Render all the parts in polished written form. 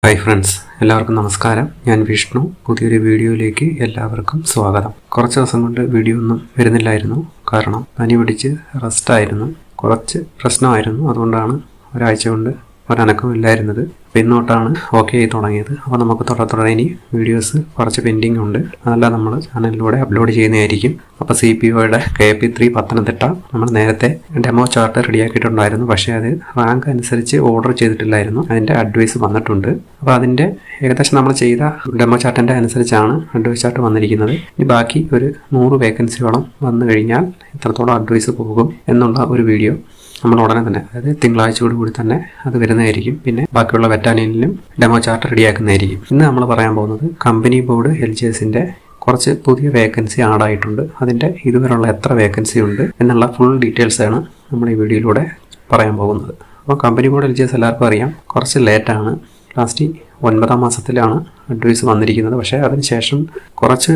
Hi friends, എല്ലാവർക്കും നമസ്കാരം. ഞാൻ വിഷ്ണു. പുതിയൊരു വീഡിയോയിലേക്ക് എല്ലാവർക്കും സ്വാഗതം. കുറച്ച് ദിവസം കൊണ്ട് വീഡിയോ ഒന്നും വരുന്നില്ലായിരുന്നു. കാരണം പനി പിടിച്ച് റെസ്റ്റായിരുന്നു, കുറച്ച് പ്രശ്നമായിരുന്നു. അതുകൊണ്ടാണ് ഒരാഴ്ച കൊണ്ട് ഒരനക്കവും ഇല്ലായിരുന്നത്. അപ്പോൾ ഇന്നോട്ടാണ് ഓക്കെ ആയി തുടങ്ങിയത്. അപ്പോൾ നമുക്ക് തുടരെ ഇനി വീഡിയോസ് കുറച്ച് പെൻഡിങ് ഉണ്ട്. അതെല്ലാം നമ്മൾ ചാനലിലൂടെ അപ്ലോഡ് ചെയ്യുന്നതായിരിക്കും. അപ്പോൾ CPOയുടെ KP3 പത്തനംതിട്ട നമ്മൾ നേരത്തെ ഡെമോ ചാർട്ട് റെഡിയാക്കിയിട്ടുണ്ടായിരുന്നു. പക്ഷേ അത് റാങ്ക് അനുസരിച്ച് ഓർഡർ ചെയ്തിട്ടില്ലായിരുന്നു. അതിൻ്റെ അഡ്വൈസ് വന്നിട്ടുണ്ട്. അപ്പോൾ അതിൻ്റെ ഏകദേശം നമ്മൾ ചെയ്ത ഡെമോ ചാർട്ടിൻ്റെ അനുസരിച്ചാണ് അഡ്വൈസ് ചാർട്ട് വന്നിരിക്കുന്നത്. ഇനി ബാക്കി ഒരു 100 വേക്കൻസിയോളം വന്നു കഴിഞ്ഞാൽ എത്രത്തോളം അഡ്വൈസ് പോകും എന്നുള്ള ഒരു വീഡിയോ നമ്മൾ ഉടനെ തന്നെ, അതായത് തിങ്കളാഴ്ചയോടുകൂടി തന്നെ അത് വരുന്നതായിരിക്കും. പിന്നെ ബാക്കിയുള്ള ബറ്റാലിയനിലും ഡെമോ ചാർട്ട് റെഡിയാക്കുന്നതായിരിക്കും. ഇന്ന് നമ്മൾ പറയാൻ പോകുന്നത് കമ്പനി ബോർഡ് LGSൻ്റെ കുറച്ച് പുതിയ വേക്കൻസി ആഡായിട്ടുണ്ട്. അതിൻ്റെ ഇതുവരെയുള്ള എത്ര വേക്കൻസി ഉണ്ട് എന്നുള്ള ഫുൾ ഡീറ്റെയിൽസാണ് നമ്മൾ ഈ വീഡിയോയിലൂടെ പറയാൻ പോകുന്നത്. അപ്പോൾ കമ്പനി ബോർഡ് LGS എല്ലാവർക്കും അറിയാം, കുറച്ച് ലേറ്റാണ്. ലാസ്റ്റ് 9ാം മാസത്തിലാണ് അഡ്വൈസ് വന്നിരിക്കുന്നത്. പക്ഷേ അതിനുശേഷം കുറച്ച്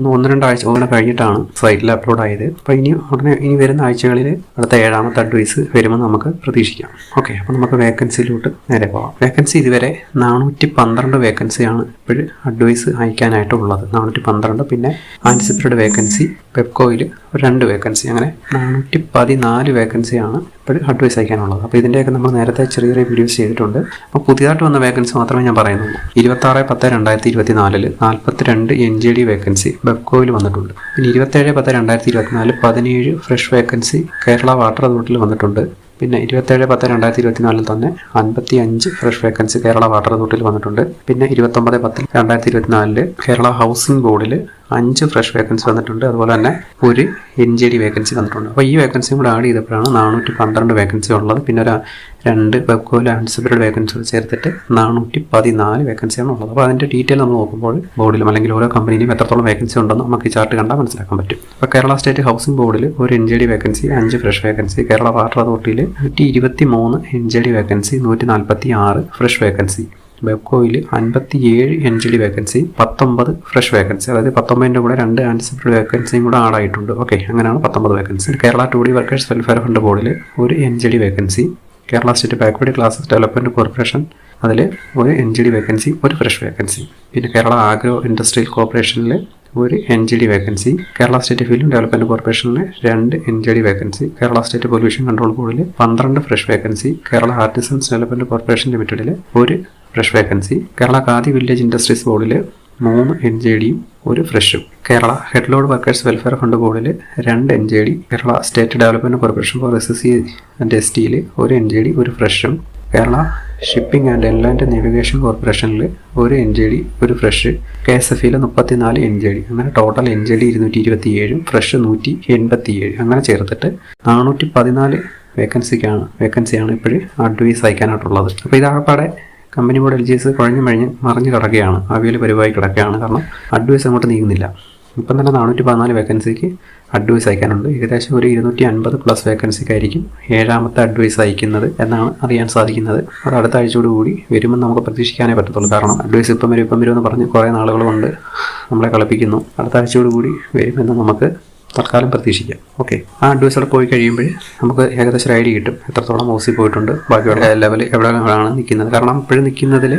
1-2 ആഴ്ച കഴിഞ്ഞിട്ടാണ് സൈറ്റിൽ അപ്ലോഡ് ആയത്. അപ്പോൾ ഇനി വരുന്ന ആഴ്ചകളിൽ അടുത്ത 7ാമത്തെ അഡ്വൈസ് വരുമെന്ന് നമുക്ക് പ്രതീക്ഷിക്കാം. ഓക്കെ, അപ്പോൾ നമുക്ക് വേക്കൻസിയിലോട്ട് നേരെ പോകാം. വേക്കൻസി ഇതുവരെ 412 വേക്കൻസിയാണ് ഇപ്പോഴും അഡ്വൈസ് അയക്കാനായിട്ടുള്ളത്. 412. പിന്നെ ആൻറ്റിസിപ്പേറ്റഡ് വേക്കൻസി പെപ്കോയിൽ 2 വേക്കൻസി, അങ്ങനെ 414 വേക്കൻസിയാണ് ഇപ്പോഴും അഡ്വൈസ് അയക്കാനുള്ളത്. അപ്പോൾ ഇതിൻ്റെയൊക്കെ നമ്മൾ നേരത്തെ ചെറിയ വീഡിയോസ് ചെയ്തിട്ടുണ്ട്. അപ്പോൾ പുതിയതായിട്ട് വന്ന വേക്കൻസി മാത്രമേ ഞാൻ പറയുന്നുള്ളൂ. 26/10/2024 42 NJD വേക്കൻസി ബെപ്കോയിൽ വന്നിട്ടുണ്ട്. പിന്നെ 27/10/2024 17 ഫ്രഷ് വേക്കൻസി കേരള വാട്ടർ അതോറിറ്റിയിൽ വന്നിട്ടുണ്ട്. പിന്നെ 27/10/2024 തന്നെ 55 ഫ്രഷ് വേക്കൻസി കേരള വാട്ടർ അതോറിറ്റിയിൽ വന്നിട്ടുണ്ട്. പിന്നെ 29/10/2024 കേരള ഹൗസിംഗ് ബോർഡിൽ 5 ഫ്രഷ് വേക്കൻസി വന്നിട്ടുണ്ട്. അതുപോലെ തന്നെ ഒരു NJD വേക്കൻസി വന്നിട്ടുണ്ട്. അപ്പോൾ ഈ വേക്കൻസിയും കൂടെ ആഡ് ചെയ്തപ്പോഴാണ് 412 വേക്കൻസി ഉള്ളത്. പിന്നെ ഒരു 2 ബെപ്കോയിൽ ആൻറ്റിസിപ്പേറ്റഡ് വേക്കൻസികൾ ചേർത്തിട്ട് 414 വേക്കൻസിയാണ് ഉള്ളത്. അപ്പോൾ അതിൻ്റെ ഡീറ്റെയിൽ നമ്മൾ നോക്കുമ്പോൾ ബോർഡിലും അല്ലെങ്കിൽ ഓരോ കമ്പനിയിലും എത്രത്തോളം വേക്കൻസി ഉണ്ടെന്ന് നമുക്ക് ഈ ചാർട്ട് കണ്ടാൽ മനസ്സിലാക്കാൻ പറ്റും. അപ്പോൾ കേരള സ്റ്റേറ്റ് ഹൗസിംഗ് ബോർഡിൽ ഒരു NJD vacancy, 5 fresh vacancy. Kerala water അതോറിറ്റിയിൽ 123 NJD വേക്കൻസി, 146 ഫ്രഷ് വേക്കൻസി. ബെപ്കോയിൽ 57 NJD വേക്കൻസി, 19 ഫ്രഷ് വേക്കൻസി. അതായത് 19ൻ്റെ കൂടെ 2 ആൻറ്റിസിപ്പേറ്റഡ് വേക്കൻസിയും കൂടെ ആഡായിട്ടുണ്ട്. ഓക്കെ, അങ്ങനെയാണ് 19 vacancy. Kerala 2D workers welfare fund ബോർഡിൽ ഒരു NJD vacancy. Kerala state backward classes development corporation അതിൽ ഒരു NJD വേക്കൻസി, ഒരു ഫ്രഷ് വേക്കൻസി. പിന്നെ കേരള ആഗ്രോ ഇൻഡസ്ട്രിയൽ കോർപ്പറേഷനിൽ ഒരു NJD vacancy. Kerala state film development കോർപ്പറേഷനിൽ 2 NJD vacancy. Kerala state pollution control ബോർഡിൽ 12 fresh vacancy. Kerala artisans development corporation ലിമിറ്റഡിൽ ഒരു fresh vacancy. Kerala khadi village industries ബോർഡിൽ 3 NJDയും ഒരു ഫ്രഷും. Kerala head load workers welfare fund ബോർഡിൽ 2 NJD. Kerala state development corporation for SSC and STയിൽ ഒരു NJD, ഒരു ഫ്രഷും. Kerala shipping and inland navigation കോർപ്പറേഷനിൽ ഒരു NJD, ഒരു ഫ്രഷ്. KSFയിൽ 34 NJD. അങ്ങനെ ടോട്ടൽ NJD 227, ഫ്രഷ് 187. അങ്ങനെ ചേർത്തിട്ട് 414 വേക്കൻസിയാണ് ഇപ്പോഴും അഡ്വൈസ് അയക്കാനായിട്ടുള്ളത്. അപ്പോൾ ഇതാകപ്പാടെ കമ്പനി ബോർഡ് LGS മറിഞ്ഞ് കിടക്കുകയാണ്, അവിയൽ പരിവായി കിടക്കുകയാണ്. കാരണം അഡ്വൈസ് അങ്ങോട്ട് നീങ്ങുന്നില്ല. ഇപ്പം തന്നെ 414 വേക്കൻസിക്ക് അഡ്വൈസ് അയക്കാനുണ്ട്. ഏകദേശം ഒരു 250+ വേക്കൻസിക്കായിരിക്കും 7ാമത്തെ അഡ്വൈസ് അയക്കുന്നത് എന്നാണ് അറിയാൻ സാധിക്കുന്നത്. അത് അടുത്ത ആഴ്ചയോടുകൂടി വരുമെന്ന് നമുക്ക് പ്രതീക്ഷിക്കാനേ പറ്റത്തുള്ളൂ. കാരണം അഡ്വൈസ് ഇപ്പം വരുമെന്ന് പറഞ്ഞ് കുറേ നാളുകൾ കൊണ്ട് നമ്മളെ കളിപ്പിക്കുന്നു. അടുത്ത ആഴ്ചയോടുകൂടി വരുമെന്ന് നമുക്ക് തൽക്കാലം പ്രതീക്ഷിക്കാം. ഓക്കെ, ആ അഡ്വൈസോടെ പോയി കഴിയുമ്പോൾ നമുക്ക് ഏകദേശം ഒരു ഐഡിയ കിട്ടും എത്രത്തോളം ഓസി പോയിട്ടുണ്ട്, ബാക്കിയുള്ള ലെവൽ എവിടെയാണ് നിൽക്കുന്നത്. കാരണം ഇപ്പോഴും നിൽക്കുന്നതിൽ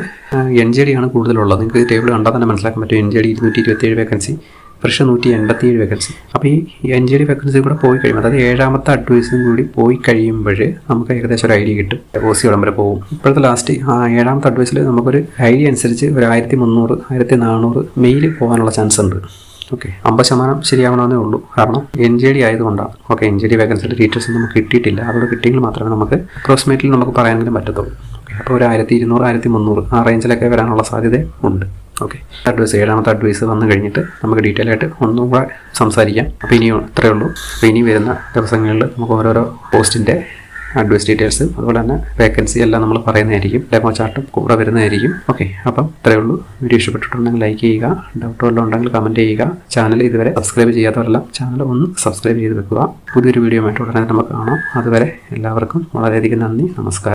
NJD ആണ് കൂടുതലുള്ളത്. നിങ്ങൾക്ക് ടേബിൾ കണ്ടാൽ തന്നെ മനസ്സിലാക്കാൻ പറ്റും. NJD 227 vacancy, fresh 187 vacancy. അപ്പോൾ ഈ NJD വേക്കൻസി കൂടെ പോയി കഴിയുമ്പോൾ, അതായത് 7ാമത്തെ അഡ്വൈസും കൂടി പോയി കഴിയുമ്പോൾ നമുക്ക് ഏകദേശം ഒരു ഐഡിയ കിട്ടും ഓസി ഇടം വരെ പോകും. ഇപ്പോഴത്തെ ലാസ്റ്റ് 7ാമത്തെ അഡ്വൈസിൽ നമുക്കൊരു ഐഡിയ അനുസരിച്ച് ഒരു 1300, 1400 മെയിൽ പോകാനുള്ള ചാൻസ് ഉണ്ട്. ഓക്കെ, 50% ശരിയാവണമെന്നേ ഉള്ളൂ. കാരണം NJD ആയതുകൊണ്ടാണ്. ഓക്കെ, NJD വേക്കൻസിയുടെ ഡീറ്റെയിൽസ് നമുക്ക് കിട്ടിയിട്ടില്ല. അതോടെ കിട്ടിയെങ്കിൽ മാത്രമേ നമുക്ക് അപ്രോക്സിമേറ്റ്ലി നമുക്ക് പറയാനെങ്കിലും പറ്റത്തുള്ളൂ. ഓക്കെ, അപ്പോൾ ഒരു 1200, 1300 ആ റേഞ്ചിലൊക്കെ വരാനുള്ള സാധ്യത ഉണ്ട്. ഓക്കെ, അഡ്വൈസ് 7ാമത്തെ അഡ്വൈസ് വന്നു കഴിഞ്ഞിട്ട് നമുക്ക് ഡീറ്റെയിൽ ആയിട്ട് ഒന്നും കൂടെ സംസാരിക്കാം. അപ്പോൾ ഇനിയും ഇത്രയേ ഉള്ളൂ. അപ്പോൾ ഇനി വരുന്ന ദിവസങ്ങളിൽ നമുക്ക് ഓരോരോ പോസ്റ്റിൻ്റെ അഡ്വൈസ് ഡീറ്റെയിൽസ്, അതുപോലെ തന്നെ വേക്കൻസി എല്ലാം നമ്മൾ പറയുന്നതായിരിക്കും. ഡെമോ ചാർട്ടും കൂടെ വരുന്നതായിരിക്കും. ഓക്കെ, അപ്പം ഇത്രയേ ഉള്ളൂ. വീഡിയോ ഇഷ്ടപ്പെട്ടിട്ടുണ്ടെങ്കിൽ ലൈക്ക് ചെയ്യുക, ഡൗട്ട് വല്ലതും ഉണ്ടെങ്കിൽ കമൻറ്റ് ചെയ്യുക. ചാനൽ ഇതുവരെ സബ്സ്ക്രൈബ് ചെയ്യാത്തവരെല്ലാം ചാനൽ ഒന്ന് സബ്സ്ക്രൈബ് ചെയ്ത് വെക്കുക. പുതിയൊരു വീഡിയോ ആയിട്ട് ഉടനെ നമുക്ക് കാണാം. അതുവരെ എല്ലാവർക്കും വളരെയധികം നന്ദി, നമസ്കാരം.